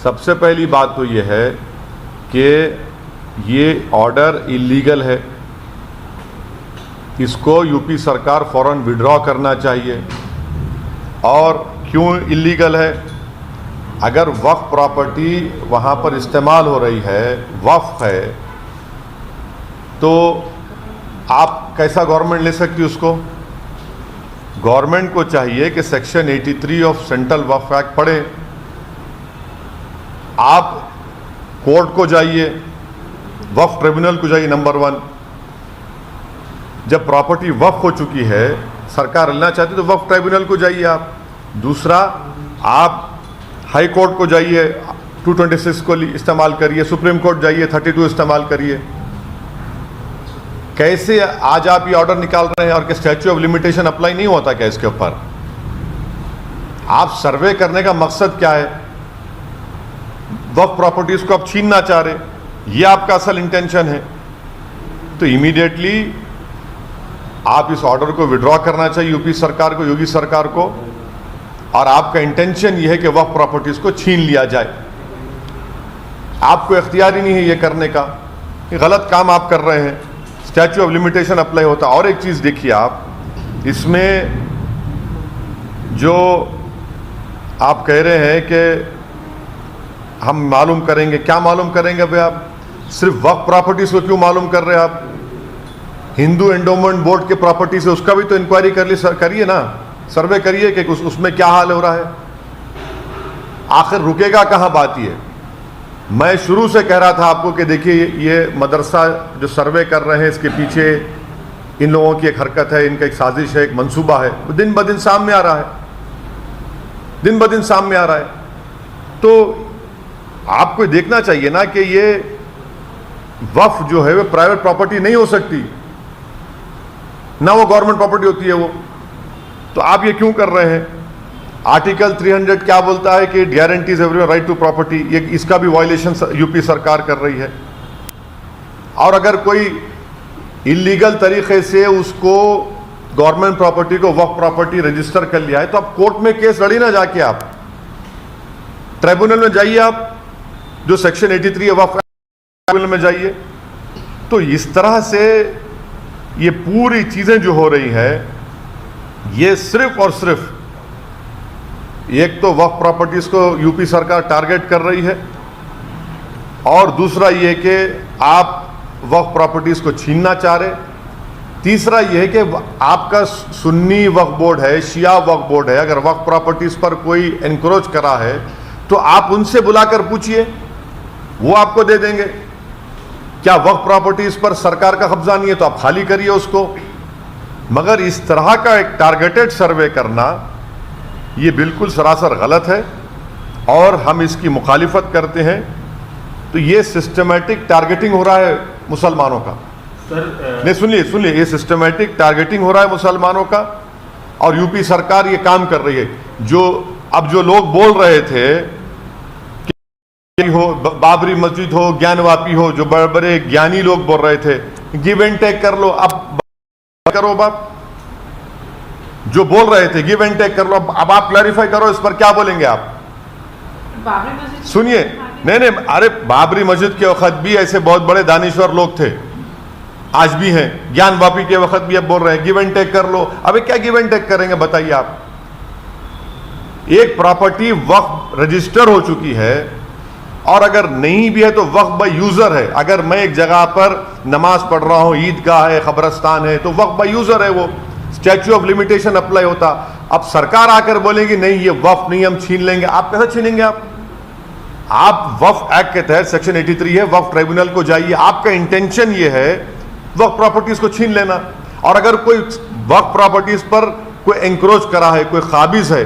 सबसे पहली बात तो ये है कि ये ऑर्डर इलीगल है, इसको यूपी सरकार फौरन विड्रॉ करना चाहिए। और क्यों इलीगल है? अगर वक्फ प्रॉपर्टी वहाँ पर इस्तेमाल हो रही है, वक्फ है, तो आप कैसा गवर्नमेंट ले सकती है उसको? गवर्नमेंट को चाहिए कि section 83 of central Waqf act पढ़े। आप कोर्ट को जाइए, वक्फ ट्रिब्यूनल को जाइए। नंबर 1, जब प्रॉपर्टी वक्फ हो चुकी है, सरकार लेना चाहती तो वक्फ ट्रिब्यूनल को जाइए आप। दूसरा, आप हाई कोर्ट को जाइए, 226 को इस्तेमाल करिए, सुप्रीम कोर्ट जाइए, 32 इस्तेमाल करिए। कैसे आज आप ये ऑर्डर निकाल रहे हैं और कि स्टैच्यू ऑफ लिमिटेशन अप्लाई नहीं होता क्या इसके ऊपर? आप सर्वे करने का मकसद क्या है? वक्फ प्रॉपर्टीज को आप छीनना चाह रहे, ये आपका असल इंटेंशन है। तो इमीडिएटली आप इस ऑर्डर को विड्रॉ करना चाहिए यूपी सरकार को, योगी सरकार को। और आपका इंटेंशन ये है कि वक्फ प्रॉपर्टीज को छीन लिया जाए। आपको इख्तियार ही नहीं है ये करने का, ये गलत काम आप कर रहे हैं। स्टैच्यू ऑफ लिमिटेशन अप्लाई होता। और एक चीज़ देखिए आप, इसमें जो आप कह रहे हैं कि हम मालूम करेंगे, क्या मालूम करेंगे भाई? आप सिर्फ वक्फ प्रॉपर्टीज को क्यों मालूम कर रहे हैं? आप हिंदू एंडोमेंट बोर्ड के प्रॉपर्टी से उसका भी तो इंक्वायरी करिए ना, सर्वे करिए कि उसमें क्या हाल हो रहा है। आखिर रुकेगा कहाँ बात? ये मैं शुरू से कह रहा था आपको कि देखिए, ये मदरसा जो सर्वे कर रहे हैं, इसके पीछे इन लोगों की एक हरकत है, इनका एक साजिश है, एक मंसूबा है, वो दिन ब दिन सामने आ रहा है, दिन ब दिन सामने आ रहा है। तो आपको देखना चाहिए ना कि ये वक्फ जो है वो प्राइवेट प्रॉपर्टी नहीं हो सकती, ना वो गवर्नमेंट प्रॉपर्टी होती है वो। तो आप ये क्यों कर रहे हैं? आर्टिकल 300 क्या बोलता है कि guarantees everyone right to property, ये इसका भी वायलेशन यूपी सरकार कर रही है। और अगर कोई इलीगल तरीके से उसको गवर्नमेंट प्रॉपर्टी को वक्फ प्रॉपर्टी रजिस्टर कर लिया है, तो आप कोर्ट में केस लड़ी ना जाके, आप ट्रिब्यूनल में जाइए, आप जो सेक्शन 83 है वक्फ ट्रिब्यूनल में जाइए। तो इस तरह से ये पूरी चीजें जो हो रही है, ये सिर्फ और सिर्फ एक तो वक्फ प्रॉपर्टीज को यूपी सरकार टारगेट कर रही है, और दूसरा ये कि आप वक्फ प्रॉपर्टीज को छीनना चाह रहे। तीसरा ये है कि आपका सुन्नी वक्फ बोर्ड है, शिया वक्फ बोर्ड है, अगर वक्फ प्रॉपर्टीज पर कोई एनक्रोच करा है तो आप उनसे बुलाकर पूछिए, वो आपको दे देंगे। क्या वक्फ प्रॉपर्टीज पर सरकार का कब्जा नहीं है तो आप खाली करिए उसको। मगर इस तरह का एक टारगेटेड सर्वे करना ये बिल्कुल सरासर गलत है और हम इसकी मुखालिफत करते हैं। तो ये सिस्टमेटिक टारगेटिंग हो रहा है मुसलमानों का। नहीं, सुनिए, ये सिस्टमेटिक टारगेटिंग हो रहा है मुसलमानों का, और यूपी सरकार ये काम कर रही है। जो लोग बोल रहे थे कि हो बाबरी मस्जिद हो, ज्ञानवापी हो, जो बड़े बड़े ज्ञानी लोग बोल रहे थे गिव एंड टेक कर लो, अब करो बात। जो बोल रहे थे गिव एंड टेक कर लो, अब आप क्लैरिफाई करो इस पर क्या बोलेंगे आप? सुनिए, नहीं, अरे बाबरी मस्जिद के वक्त भी ऐसे बहुत बड़े दानिश्वर लोग थे, आज भी हैं। ज्ञानवापी के वक्त भी अब बोल रहे हैं गिव एंड टेक कर लो। अबे क्या गिव एंड टेक करेंगे बताइए आप? एक प्रॉपर्टी वक्फ रजिस्टर हो चुकी है, और अगर नहीं भी है तो वक्फ बाय यूजर है। अगर मैं एक जगह पर नमाज पढ़ रहा हूं, ईदगाह है, कब्रस्तान है, तो वक्फ बाय यूजर है, वो स्टैच्यू ऑफ लिमिटेशन अप्लाई होता। अब सरकार आकर बोलेगी नहीं ये वक्फ नहीं, हम छीन लेंगे। आप कैसे छीनेंगे? आप वक्फ एक्ट के तहत सेक्शन 83 है, वक्फ ट्रिब्यूनल को जाइए। आपका इंटेंशन ये है वक्फ प्रॉपर्टीज को छीन लेना। और अगर कोई वक्फ प्रॉपर्टीज पर कोई एंक्रोच करा है, कोई काबिज है,